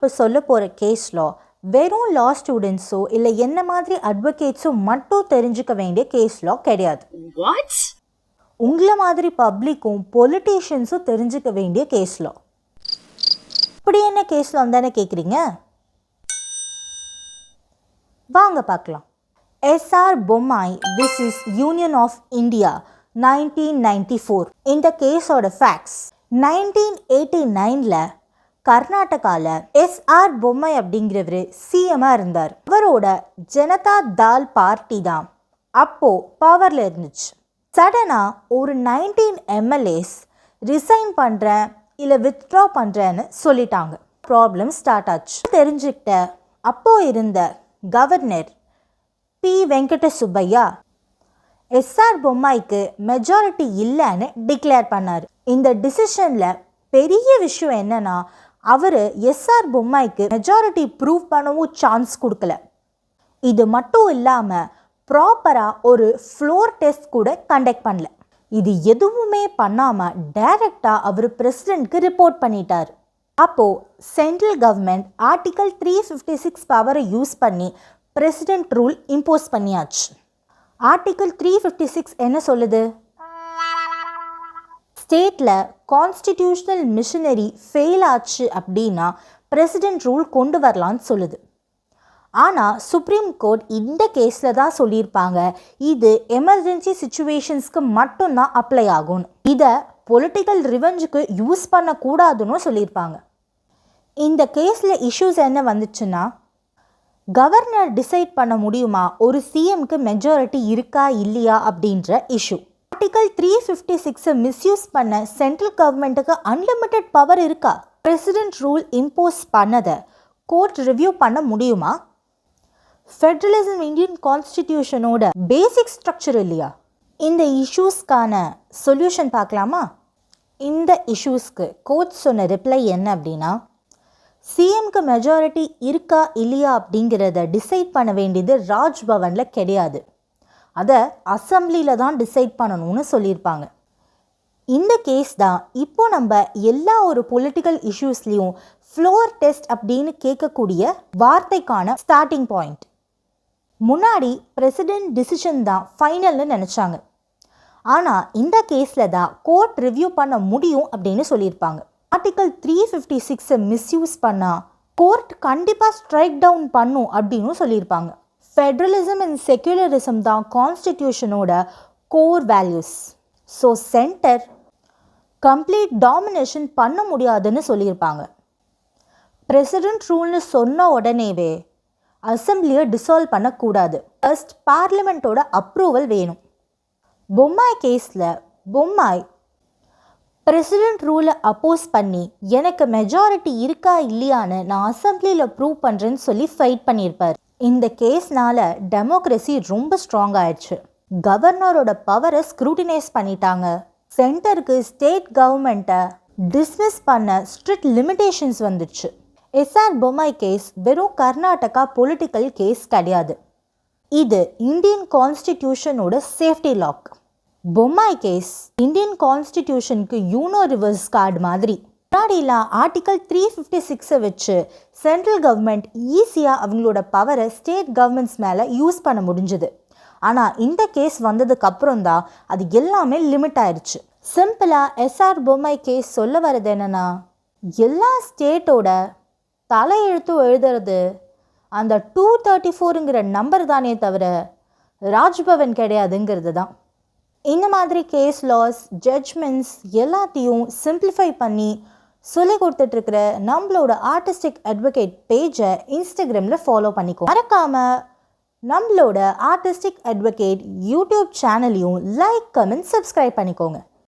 இப்போ சொல்ல போகிற கேஸ் லா வெறும் லா ஸ்டூடெண்ட்ஸோ இல்லை என்ன மாதிரி அட்வொகேட்ஸோ மட்டும் தெரிஞ்சுக்க வேண்டிய கேஸ் லா கிடையாது. உங்களை மாதிரி பப்ளிக்கும் பொலிட்டீஷியன்ஸும் தெரிஞ்சுக்க வேண்டிய கேஸ் லா. இப்படி என்ன கேஸ் லா தானே கேட்குறீங்க? வாங்க பார்க்கலாம். SR Bommai versus Union of India 1994. இந்த கேஸோட ஃபேக்ட்ஸ், 1989 கர்நாடகாவில் எஸ்ஆர் பொம்மாய் அப்படிங்கிறவர் சிஎம்மாக இருந்தார். அவரோட ஜனதா தால் பார்ட்டி தான் அப்போ பவரில் இருந்துச்சு. சடனாக ஒரு 19 எம்எல்ஏஸ் ரிசைன் பண்ணுறேன் இல்லை வித்ட்ரா பண்ணுறேன்னு சொல்லிட்டாங்க. ப்ராப்ளம் ஸ்டார்ட் ஆச்சு. தெரிஞ்சுக்கிட்ட அப்போ இருந்த governor P Venkata Subbaiah SR பொம்மாய்க்கு மெஜாரிட்டி இல்லைன்னு டிக்ளேர் பண்ணார். இந்த டிசிஷனில் பெரிய விஷயம் என்னன்னா, அவர் எஸ்ஆர் பொம்மாய்க்கு மெஜாரிட்டி ப்ரூவ் பண்ணவும் சான்ஸ் கொடுக்கல. இது மட்டும் இல்லாமல் ப்ராப்பராக ஒரு ஃப்ளோர் டெஸ்ட் கூட கண்டக்ட் பண்ணல. இது எதுவுமே பண்ணாமல் டைரெக்டாக அவர் பிரசிடெண்ட்க்கு ரிப்போர்ட் பண்ணிட்டார். அப்போது சென்ட்ரல் கவர்மெண்ட் ஆர்டிகல் 356 பவரை யூஸ் பண்ணி பிரசிடெண்ட் ரூல் இம்போஸ் பண்ணியாச்சு. ஆர்டிகல் 356 என்ன சொல்லுது? ஸ்டேட்டில் கான்ஸ்டிடியூஷனல் மிஷனரி ஃபெயில் ஆச்சு அப்படின்னா பிரசிடெண்ட் ரூல் கொண்டு வரலான்னு சொல்லுது. ஆனால் சுப்ரீம் கோர்ட் இந்த கேஸில் தான் சொல்லியிருப்பாங்க இது எமர்ஜென்சி சுச்சுவேஷன்ஸ்க்கு மட்டும்தான் அப்ளை ஆகும், இதை பொலிட்டிக்கல் ரிவெஞ்சுக்கு யூஸ் பண்ணக்கூடாதுன்னு சொல்லியிருப்பாங்க. இந்த கேஸில் இஷ்யூஸ் என்ன வந்துச்சுன்னா, கவர்னர் டிசைட் பண்ண முடியுமா ஒரு சிஎம்க்கு மெஜாரிட்டி இருக்கா இல்லையா அப்படின்ற இஷ்யூ. ஆர்டிகல் 356 மிஸ்யூஸ் பண்ண சென்ட்ரல் கவர்மெண்ட்டுக்கு அன்லிமிட்டெட் பவர் இருக்கா? பிரசிடெண்ட் ரூல் இம்போஸ் பண்ணதை கோர்ட் ரிவ்யூ பண்ண முடியுமா? ஃபெடரலிசம் இந்தியன் கான்ஸ்டிடியூஷனோட பேசிக் ஸ்ட்ரக்சர் இல்லையா? இந்த இஷ்யூஸ்க்கான சொல்யூஷன் பார்க்கலாமா? இந்த இஷ்யூஸ்க்கு கோர்ட் சொன்ன ரிப்ளை என்ன அப்படின்னா, சிஎம்க்கு மெஜாரிட்டி இருக்கா இல்லையா அப்படிங்கிறத டிசைட் பண்ண வேண்டியது ராஜ்பவனில் கிடையாது, அதை அசம்பிளியில் தான் டிசைட் பண்ணணும்னு சொல்லியிருப்பாங்க. இந்த கேஸ் தான் இப்போ நம்ம எல்லா ஒரு பொலிட்டிக்கல் இஷ்யூஸ்லேயும் ஃப்ளோர் டெஸ்ட் அப்படின்னு கேட்கக்கூடிய வார்த்தைக்கான ஸ்டார்டிங் பாயிண்ட். முன்னாடி பிரசிடெண்ட் டிசிஷன் தான் ஃபைனல்னு நினச்சாங்க. ஆனால் இந்த கேஸில் தான் கோர்ட் ரிவ்யூ பண்ண முடியும் அப்படின்னு சொல்லியிருப்பாங்க. ஆர்டிகல் 356 மிஸ்யூஸ் பண்ணால் கோர்ட் கண்டிப்பாக ஸ்ட்ரைக் டவுன் பண்ணும் அப்படின்னு சொல்லியிருப்பாங்க. ஃபெடரலிசம் அண்ட் செக்யுலரிசம் தான் கான்ஸ்டிடியூஷனோட core values. So centre complete domination பண்ண முடியாதுன்னு சொல்லியிருப்பாங்க. பிரசிடெண்ட் ரூல்னு சொன்ன உடனேவே அசம்பிளியை டிசால்வ் பண்ணக்கூடாது, ஃபர்ஸ்ட் பார்லிமெண்ட்டோட அப்ரூவல் வேணும். பொம்மாய் கேஸில் பொம்மாய் பிரசிடெண்ட் ரூலை அப்போஸ் பண்ணி எனக்கு மெஜாரிட்டி இருக்கா இல்லையான்னு நான் அசம்பிளியில் ப்ரூவ் பண்ணுறேன்னு சொல்லி ஃபைட் பண்ணியிருப்பார். இந்த கேஸ்னால் டெமோக்ரஸி ரொம்ப ஸ்ட்ராங் ஆயிடுச்சு. கவர்னரோட பவரை ஸ்க்ரூட்டினைஸ் பண்ணிட்டாங்க. சென்டருக்கு ஸ்டேட் கவர்மெண்ட்டை டிஸ்மிஸ் பண்ண ஸ்ட்ரிக்ட் லிமிட்டேஷன்ஸ் வந்துடுச்சு. எஸ்ஆர் பொம்மாய் கேஸ் வெறும் கர்நாடகா பொலிட்டிக்கல் கேஸ் கிடையாது, இது இந்தியன் கான்ஸ்டிடியூஷனோட safety lock. Bommai case Indian கான்ஸ்டிடியூஷனுக்கு யூனோ ரிவர்ஸ் கார்டு மாதிரி. முன்னாடிலாம் ஆர்டிகல் 356 வச்சு சென்ட்ரல் கவர்மெண்ட் ஈஸியாக அவங்களோட பவரை ஸ்டேட் கவர்மெண்ட்ஸ் மேலே யூஸ் பண்ண முடிஞ்சுது. ஆனால் இந்த கேஸ் வந்ததுக்கு அப்புறம் தான் அது எல்லாமே லிமிட் ஆயிடுச்சு. சிம்பிளாக எஸ்ஆர் பொம்மாய் கேஸ் சொல்ல வர்றது என்னென்னா, எல்லா ஸ்டேட்டோட தலையெழுத்தும் எழுதுறது அந்த 234ங்கிற நம்பர் தானே தவிர ராஜ்பவன் கிடையாதுங்கிறது தான். இந்த மாதிரி கேஸ் லாஸ் ஜட்ஜ்மெண்ட்ஸ் எல்லாத்தையும் சிம்பிளிஃபை பண்ணி சொல்லி கொடுத்துட்ருக்கிற நம்மளோட ஆர்டிஸ்டிக் அட்வொகேட் பேஜை இன்ஸ்டாகிராமில் ஃபாலோ பண்ணிக்கோ. மறக்காமல் நம்மளோட ஆர்டிஸ்டிக் அட்வொகேட் யூடியூப் சேனலையும் லைக், கமெண்ட், சப்ஸ்கிரைப் பண்ணிக்கோங்க.